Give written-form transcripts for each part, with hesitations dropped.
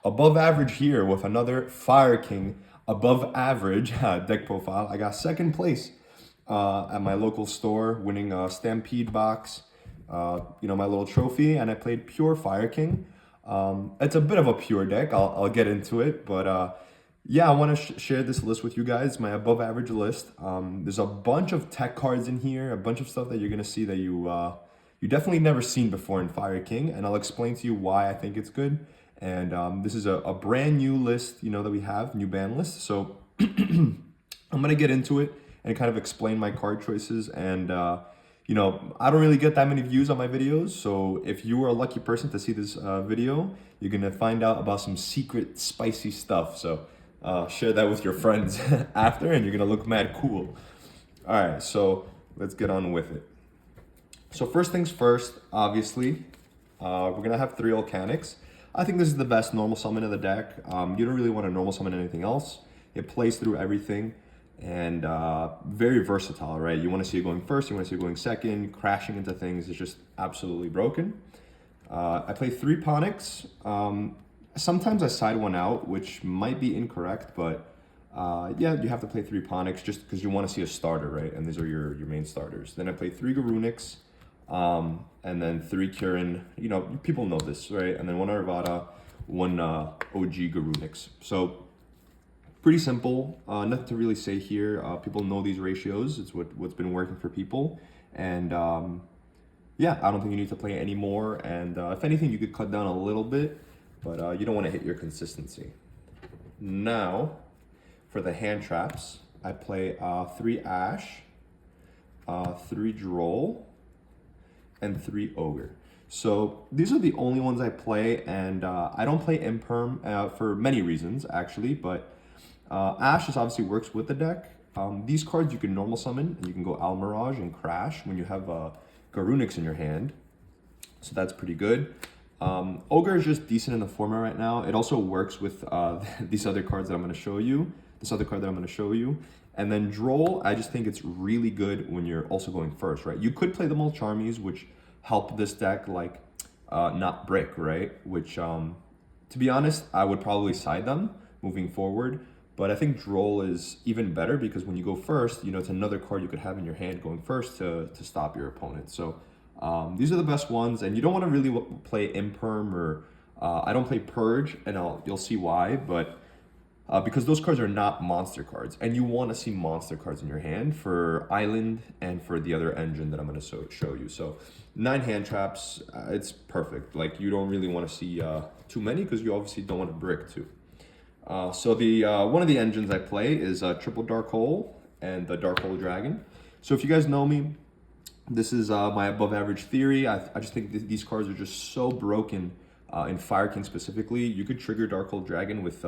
above average here with another Fire King above average deck profile. I got second place at my local store, winning a Stampede box, my little trophy, and I played pure Fire King. It's a bit of a pure deck. I'll get into it, but yeah, I want to share this list with you guys, my above average list. There's a bunch of tech cards in here, a bunch of stuff that you're gonna see that you definitely never seen before in Fire King, and I'll explain to you why I think it's good. And this is a brand new list, that we have, new ban list. So I'm gonna get into it and kind of explain my card choices. And I don't really get that many views on my videos. So if you are a lucky person to see this video, you're gonna find out about some secret spicy stuff. So share that with your friends after, and you're gonna look mad cool. All right, so let's get on with it. So first things first, obviously, we're gonna have 3 Volcanics. I think this is the best normal summon in the deck. You don't really want to normal summon anything else. It plays through everything, and very versatile, right? You want to see it going first, you want to see it going second, crashing into things is just absolutely broken. I play 3 Ponics. Sometimes I side one out, which might be incorrect, but yeah, you have to play 3 Ponics just because you want to see a starter, right? And these are your main starters. Then I play 3 Garunics, and then 3 Kirin. People know this, right? And then 1 Arvada, 1 OG Garunics. So pretty simple. Nothing to really say here. People know these ratios. It's what's been working for people. And yeah, I don't think you need to play any more. And if anything, you could cut down a little bit, but you don't want to hit your consistency. Now, for the hand traps, I play 3 Ash, 3 Droll, and 3 Ogre. So these are the only ones I play, and I don't play Imperm for many reasons, actually, but Ash just obviously works with the deck. These cards you can normal summon, and you can go Almirage and Crash when you have Garunix in your hand, so that's pretty good. Ogre is just decent in the format right now. It also works with these other cards that I'm going to show you, and then Droll, I just think it's really good when you're also going first, right? You could play the Mulcharmies, which help this deck, like not brick, right? Which, to be honest, I would probably side them moving forward. But I think Droll is even better because when you go first, it's another card you could have in your hand going first to stop your opponent. So these are the best ones, and you don't want to really play Imperm or I don't play Purge, and you'll see why, but because those cards are not monster cards, and you want to see monster cards in your hand for Island and for the other engine that I'm going to show you. So 9 hand traps, it's perfect. Like, you don't really want to see too many because you obviously don't want to brick too. So the one of the engines I play is Triple Dark Hole and the Dark Hole Dragon. So if you guys know me, this is my above average theory. I just think these cards are just so broken in Fire King specifically. You could trigger Dark Hole Dragon with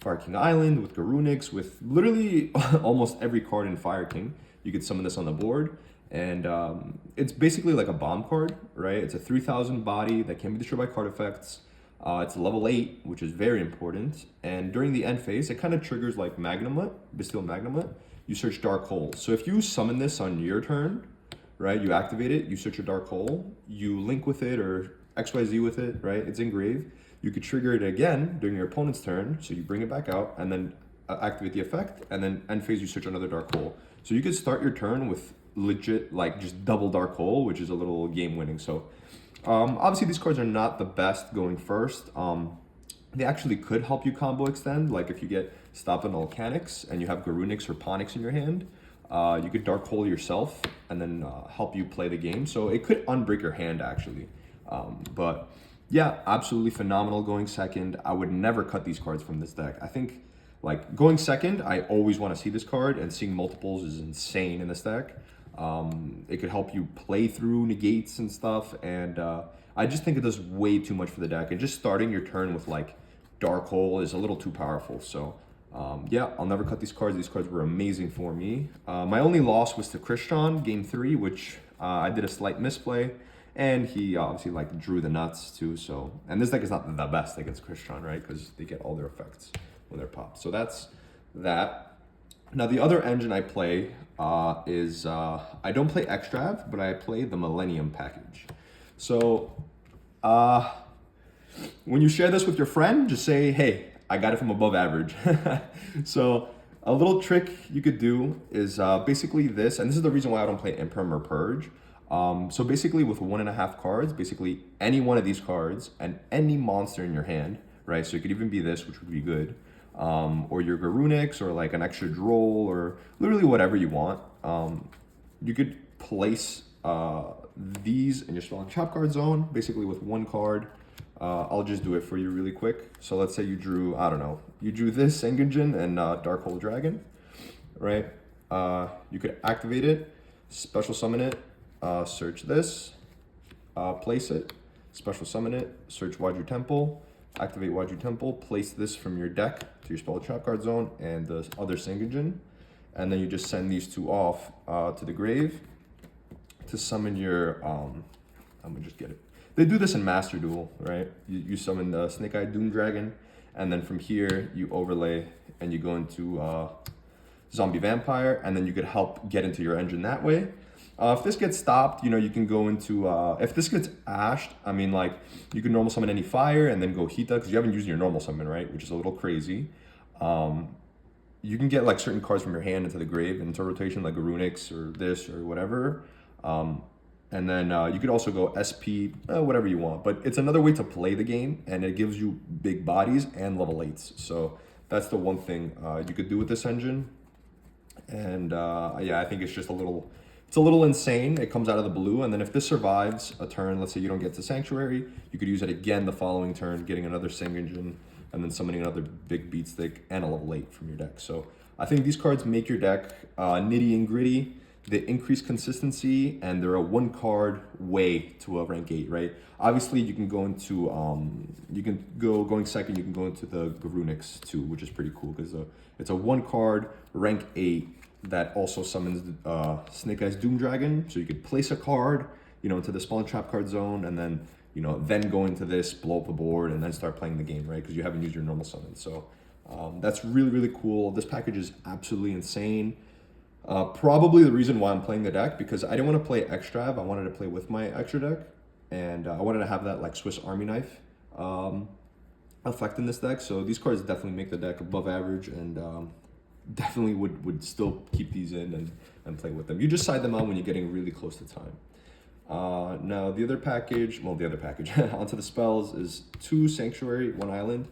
Fire King Island, with Garunix, with literally almost every card in Fire King. You could summon this on the board, and it's basically like a bomb card, right? It's a 3000 body that can be destroyed by card effects. It's level 8, which is very important, and during the end phase, it kind of triggers like Magnemite, Bastille Magnemite. You search Dark Hole. So if you summon this on your turn, right, you activate it, you search a Dark Hole, you link with it or XYZ with it, right? It's engraved. You could trigger it again during your opponent's turn, so you bring it back out and then activate the effect, and then end phase you search another Dark Hole. So you could start your turn with legit, like, just double Dark Hole, which is a little game winning. So obviously these cards are not the best going first. They actually could help you combo extend, like if you get stopped on Volcanics and you have Garunix or Ponix in your hand, you could Dark Hole yourself and then help you play the game. So it could unbreak your hand actually. But yeah, absolutely phenomenal going second. I would never cut these cards from this deck. I think, like, going second, I always want to see this card, and seeing multiples is insane in this deck. It could help you play through negates and stuff, and I just think it does way too much for the deck. And just starting your turn with like Dark Hole is a little too powerful. So yeah, I'll never cut these cards. These cards were amazing for me. My only loss was to Christian, game 3, which I did a slight misplay. And he obviously like drew the nuts too. So, and this deck is not the best against Christian, right? Because they get all their effects when they're popped. So that's that. Now the other engine I play is, I don't play Extrav, but I play the Millenium package. So When you share this with your friend, just say, hey, I got it from above average. So a little trick you could do is basically this, and this is the reason why I don't play Imperm or Purge. So basically with 1.5 cards, basically any one of these cards and any monster in your hand, right? So it could even be this, which would be good. Or your Garunix or like an extra droll or literally whatever you want. You could place these in your spell and trap card zone, basically with one card. I'll just do it for you really quick. So let's say you drew, I don't know, you drew this Engenjin and Dark Hole Dragon, right? You could activate it, special summon it, search this, place it, special summon it, search Waju Temple, activate Waju Temple, place this from your deck to your spell trap card zone and the other Engenjin, and then you just send these two off to the grave to summon your, I'm gonna just get it. They do this in Master Duel, right? You summon the Snake Eye Doom Dragon, and then from here you overlay and you go into Zombie Vampire, and then you could help get into your engine that way. If this gets stopped, you know, you can go into, if this gets ashed, I mean, like, you can normal summon any fire and then go Hita, because you haven't used your normal summon, right? Which is a little crazy. You can get, like, certain cards from your hand into the grave, into rotation, like a Runix or this or whatever. And then you could also go SP, whatever you want. But it's another way to play the game, and it gives you big bodies and level 8s. So that's the one thing you could do with this engine. And yeah, I think it's just it's a little insane. It comes out of the blue, and then if this survives a turn, let's say you don't get to Sanctuary, you could use it again the following turn, getting another Engenjin, and then summoning another big beat stick and a level 8 from your deck. So I think these cards make your deck nitty and gritty. They increase consistency, and they're a one card way to a rank 8, right? Obviously, you can go into, going second, you can go into the Garunix too, which is pretty cool because it's a one card rank 8 that also summons Snake Eyes Doom Dragon. So you could place a card, you know, into the spawn trap card zone, and then, you know, then go into this, blow up the board, and then start playing the game, right? Because you haven't used your normal summon. So that's really, really cool. This package is absolutely insane. Probably the reason why I'm playing the deck, because I didn't want to play Extrav. I wanted to play with my extra deck, and I wanted to have that like Swiss Army knife effect in this deck. So these cards definitely make the deck above average, and definitely would still keep these in and play with them. You just side them out when you're getting really close to time. Now the other package, onto the spells is 2 Sanctuary, 1 Island.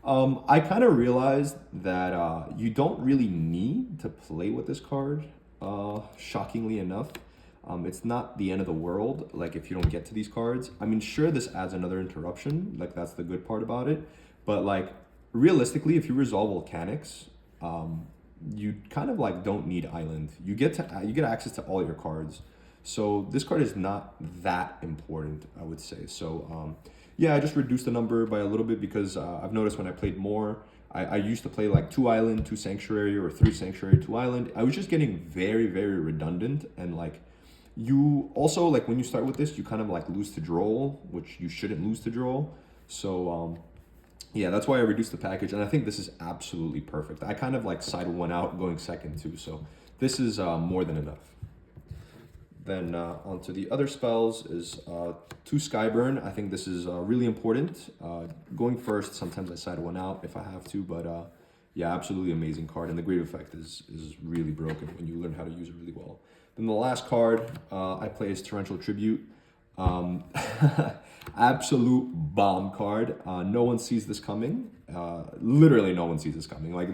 I kind of realized that you don't really need to play with this card, shockingly enough. It's not the end of the world, like if you don't get to these cards. I mean, sure, this adds another interruption, like that's the good part about it. But like, realistically, if you resolve Volcanics, you kind of like don't need Island. You get access to all your cards. So this card is not that important, I would say. So yeah, I just reduced the number by a little bit because I've noticed when I played more, I used to play like 2 Island, 2 Sanctuary, or 3 Sanctuary, 2 Island. I was just getting very, very redundant, and like you also, like when you start with this, you kind of like lose to Droll, which you shouldn't lose to Droll. So yeah, that's why I reduced the package, and I think this is absolutely perfect. I kind of like sidled one out going second too, so this is more than enough. Then onto the other spells is 2 Skyburn. I think this is really important. Going first, sometimes I side one out if I have to, but yeah, absolutely amazing card, and the grave effect is really broken when you learn how to use it really well. Then the last card I play is Torrential Tribute. Absolute bomb card. No one sees this coming. Literally no one sees this coming. Like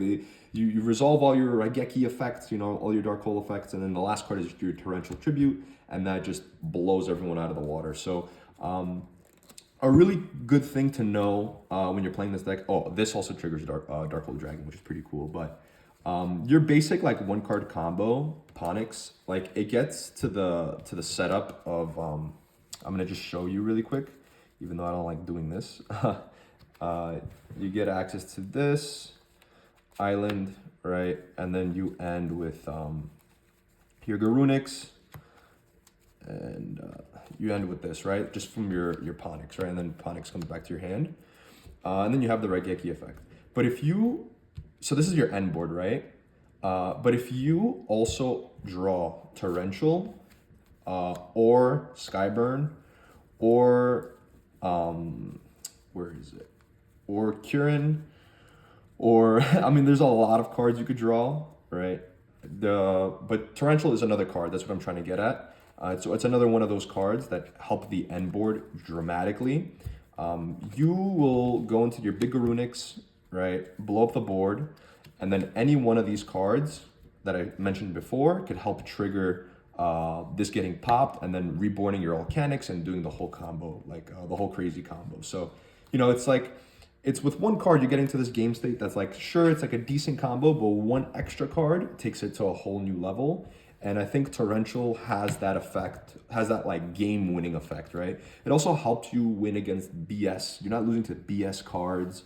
you resolve all your Raigeki effects, you know, all your Dark Hole effects, and then the last card is your Torrential Tribute, and that just blows everyone out of the water. So a really good thing to know when you're playing this deck. Oh, this also triggers Dark Hole Dragon, which is pretty cool. But your basic like 1 card combo, Ponix, like it gets to the setup of I'm gonna just show you really quick, even though I don't like doing this. You get access to this Island, right? And then you end with your Garunix, and you end with this, right? Just from your Ponix, right? And then Ponix comes back to your hand. And then you have the Raigeki effect. But so this is your end board, right? But if you also draw Torrential, or Skyburn, or where is it? Or Kieran, or I mean, there's a lot of cards you could draw, right? But Torrential is another card. That's what I'm trying to get at. So it's another one of those cards that help the end board dramatically. You will go into your big Garunix, right? Blow up the board, and then any one of these cards that I mentioned before could help trigger this getting popped, and then reborning your Volcanics and doing the whole combo, like the whole crazy combo. So, it's like, it's with one card you're getting to this game state that's like, sure, it's like a decent combo, but one extra card takes it to a whole new level. And I think Torrential has that effect, has that like game winning effect, right? It also helps you win against BS. You're not losing to BS cards.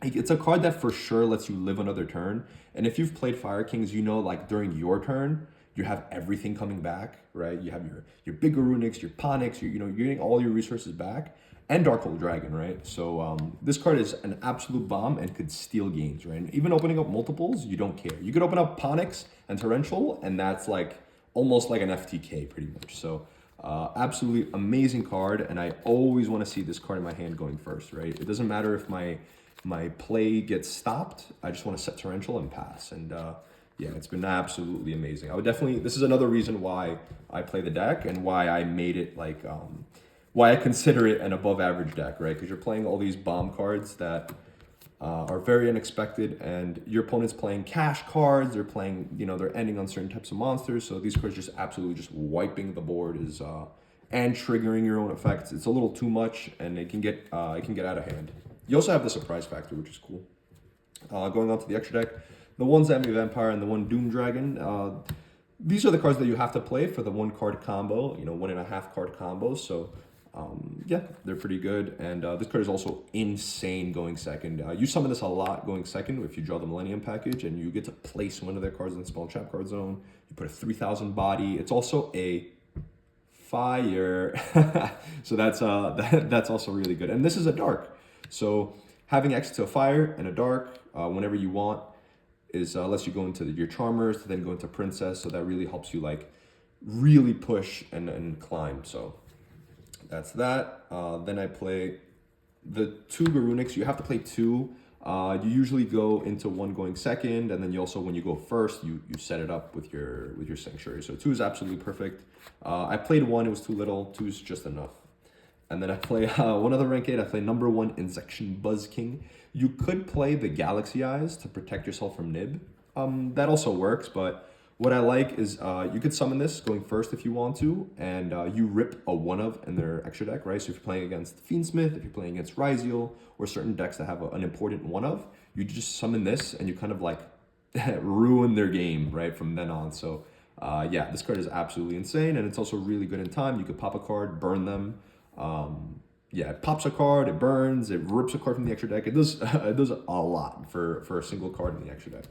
It's a card that for sure lets you live another turn. And if you've played Fire Kings, like during your turn, you have everything coming back, right? You have your big Garunix, your Ponix, you're getting all your resources back, and Darkhold Dragon, right? So this card is an absolute bomb and could steal games, right? And even opening up multiples, you don't care. You could open up Ponix and Torrential, and that's like almost like an FTK pretty much. So absolutely amazing card, and I always want to see this card in my hand going first, right? It doesn't matter if my play gets stopped. I just want to set Torrential and pass. And yeah, it's been absolutely amazing. This is another reason why I play the deck and why I made it like, why I consider it an above average deck, right? Because you're playing all these bomb cards that are very unexpected, and your opponent's playing cash cards, they're playing, they're ending on certain types of monsters. So these cards just absolutely just wiping the board and triggering your own effects. It's a little too much, and it can get out of hand. You also have the surprise factor, which is cool. Going on to the extra deck, the one Zombie Vampire and the one Doom Dragon. These are the cards that you have to play for the 1-card combo, 1.5 card combos. So yeah, they're pretty good. And this card is also insane going second. You summon this a lot going second if you draw the Millenium package, and you get to place one of their cards in the Spell and Trap card zone. You put a 3,000 body. It's also a fire. So that's also really good. And this is a dark. So having access to a fire and a dark whenever you want lets you go into your Charmers to then go into Princess. So that really helps you like really push and climb. So that's that. Then I play the 2 Garunix. You have to play 2. You usually go into 1 going second, and then you also, when you go first, you set it up with your Sanctuary. So 2 is absolutely perfect. I played 1, it was too little. 2 is just enough. And then I play one other rank 8. I play number 1 Insection Buzz King. You could play the Galaxy Eyes to protect yourself from Nib. That also works, but what I like is you could summon this going first if you want to, and you rip a 1-of in their extra deck, right? So if you're playing against Fiendsmith, if you're playing against Ryziel, or certain decks that have an important 1-of, you just summon this and you kind of like ruin their game, right, from then on. So yeah, this card is absolutely insane, and it's also really good in time. You could pop a card, burn them. Yeah, it pops a card, it burns, it rips a card from the extra deck. It does a lot for a single card in the extra deck.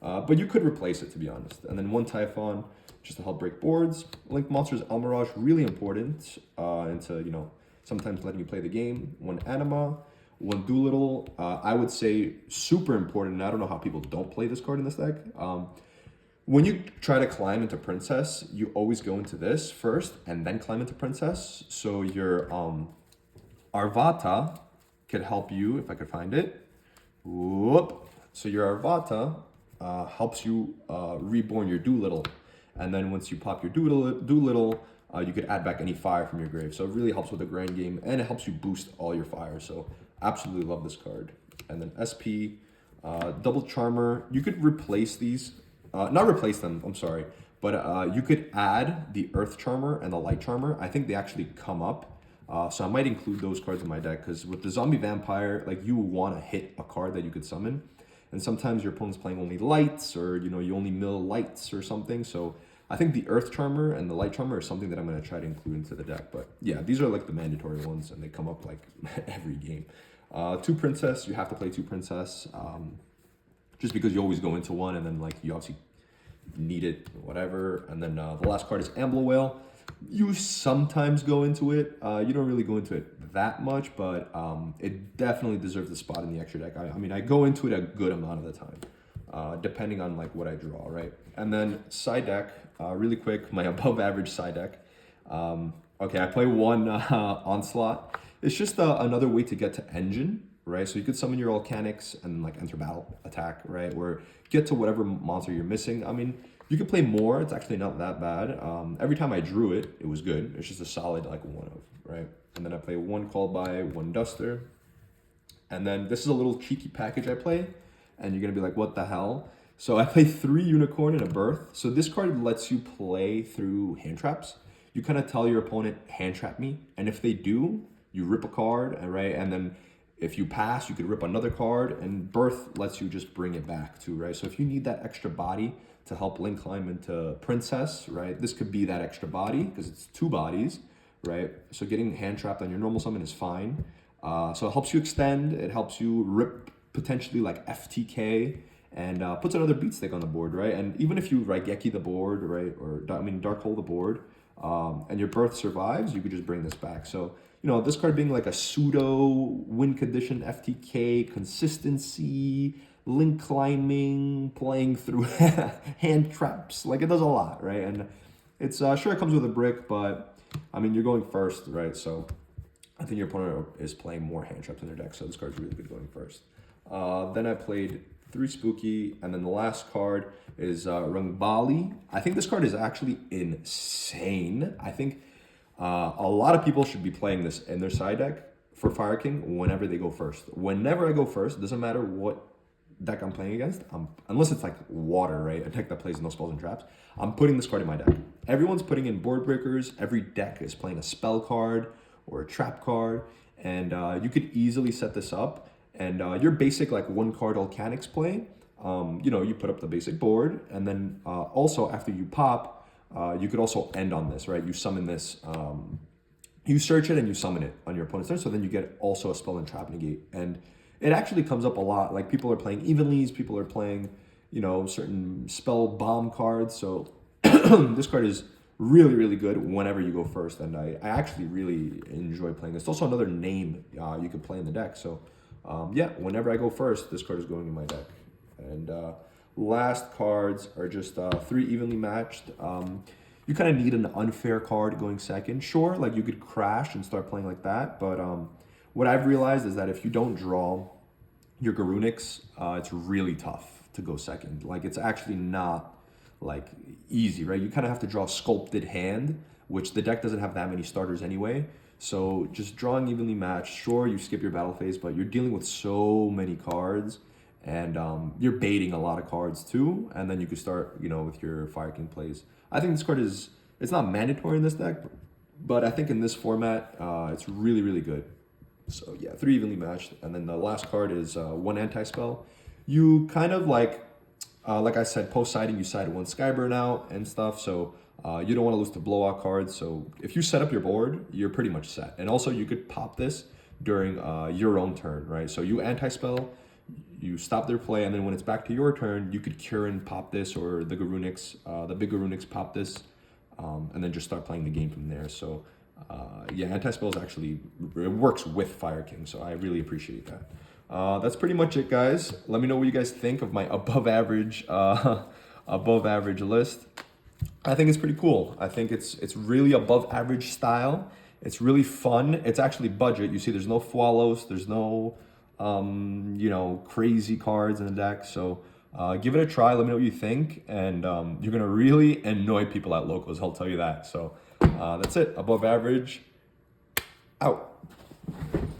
But you could replace it, to be honest. And then 1 Typhon just to help break boards. Link Monsters, Almirage, really important into, sometimes letting you play the game. 1 Anima, 1 Doolittle, I would say super important. And I don't know how people don't play this card in this deck. When you try to climb into Princess, you always go into this first and then climb into Princess. So your Arvata could help you, if I could find it. Whoop. So your Arvata helps you reborn your Doolittle. And then once you pop your Doolittle, you could add back any fire from your grave. So it really helps with the grand game, and it helps you boost all your fire. So absolutely love this card. And then SP, Double Charmer. You could replace these. Not replace them, I'm sorry. But you could add the Earth Charmer and the Light Charmer. I think they actually come up. So I might include those cards in my deck, because with the Zombie Vampire, like, you want to hit a card that you could summon. And sometimes your opponent's playing only lights, or, you only mill lights or something. So I think the Earth Charmer and the Light Charmer are something that I'm going to try to include into the deck. But yeah, these are like the mandatory ones, and they come up like every game. 2 Princess, you have to play 2 Princess. Just because you always go into 1, and then like you obviously need it, whatever. And then the last card is Ambler Whale. You sometimes go into it. You don't really go into it that much, but it definitely deserves the spot in the extra deck. I mean, I go into it a good amount of the time, depending on like what I draw, right? And then side deck, really quick, my above average side deck. Okay, I play 1 Onslaught. It's just another way to get to engine, right? So you could summon your volcanics and like enter battle attack, right? Or get to whatever monster you're missing. I mean, you could play more. It's actually not that bad. Every time I drew it, it was good. It's just a solid like one of, right? And then I play one called by, one duster. And then this is a little cheeky package I play. And you're going to be like, what the hell? So I play 3 unicorn and a birth. So this card lets you play through hand traps. You kind of tell your opponent, hand trap me. And if they do, you rip a card, right? And then if you pass, you could rip another card. And birth lets you just bring it back too, right? So if you need that extra body to help Link climb into Princess, right? This could be that extra body because it's 2 bodies, right? So getting hand trapped on your normal summon is fine. So it helps you extend. It helps you rip potentially like FTK and puts another beat stick on the board, right? And even if you Raigeki the board, right? Or I mean Dark Hole the board, and your birth survives, you could just bring this back. So, you know, this card being like a pseudo win condition FTK, consistency, Link climbing, playing through hand traps. Like it does a lot, right? And it's sure it comes with a brick, but I mean, you're going first, right? So I think your opponent is playing more hand traps in their deck. So this card's really good going first. Then I played 3 spooky, and then the last card is Rungbali. I think this card is actually insane. I think a lot of people should be playing this in their side deck for Fire King whenever they go first. Whenever I go first, doesn't matter what deck I'm playing against, unless it's like water, right? A deck that plays no spells and traps, I'm putting this card in my deck. Everyone's putting in board breakers. Every deck is playing a spell card or a trap card, and you could easily set this up. And your basic like 1 card Volcanics play, you know, you put up the basic board, and then also after you pop, you could also end on this, right? You summon this, you search it and you summon it on your opponent's turn, so then you get also a spell and trap negate. And it actually comes up a lot. Like people are playing Evenlies, people are playing, you know, certain spell bomb cards. So this card is really, really good whenever you go first. And I actually really enjoy playing this. It's also another name you could play in the deck. So yeah, whenever I go first, this card is going in my deck. And last cards are just 3 evenly matched. You kind of need an unfair card going second. Sure, like you could crash and start playing like that. But what I've realized is that if you don't draw your Garunix, it's really tough to go second. Like it's actually not like easy, right? You kind of have to draw a sculpted hand, which the deck doesn't have that many starters anyway. So just drawing evenly matched, sure, you skip your battle phase, but you're dealing with so many cards, and you're baiting a lot of cards too, and then you could start, you know, with your Fire King plays. I think this card is, it's not mandatory in this deck, but I think in this format, it's really, really good. So yeah, 3 evenly matched, and then the last card is 1 anti-spell. You kind of like I said, post-siding, you side 1 Skyburn out and stuff, so you don't want to lose to blowout cards. So if you set up your board, you're pretty much set. And also you could pop this during your own turn, right? So you anti-spell, you stop their play, and then when it's back to your turn, you could Kirin pop this, or the Garunix, the big Garunix pop this, and then just start playing the game from there. So yeah, anti-spell is actually, it works with Fire King, so I really appreciate that. That's pretty much it, guys. Let me know what you guys think of my above average list. I think it's pretty cool. I think it's really above average style. It's really fun. It's actually budget. You see, there's no Fualos. There's no, you know, crazy cards in the deck. So give it a try. Let me know what you think. And you're going to really annoy people at locals, I'll tell you that. So that's it. Above average. Out.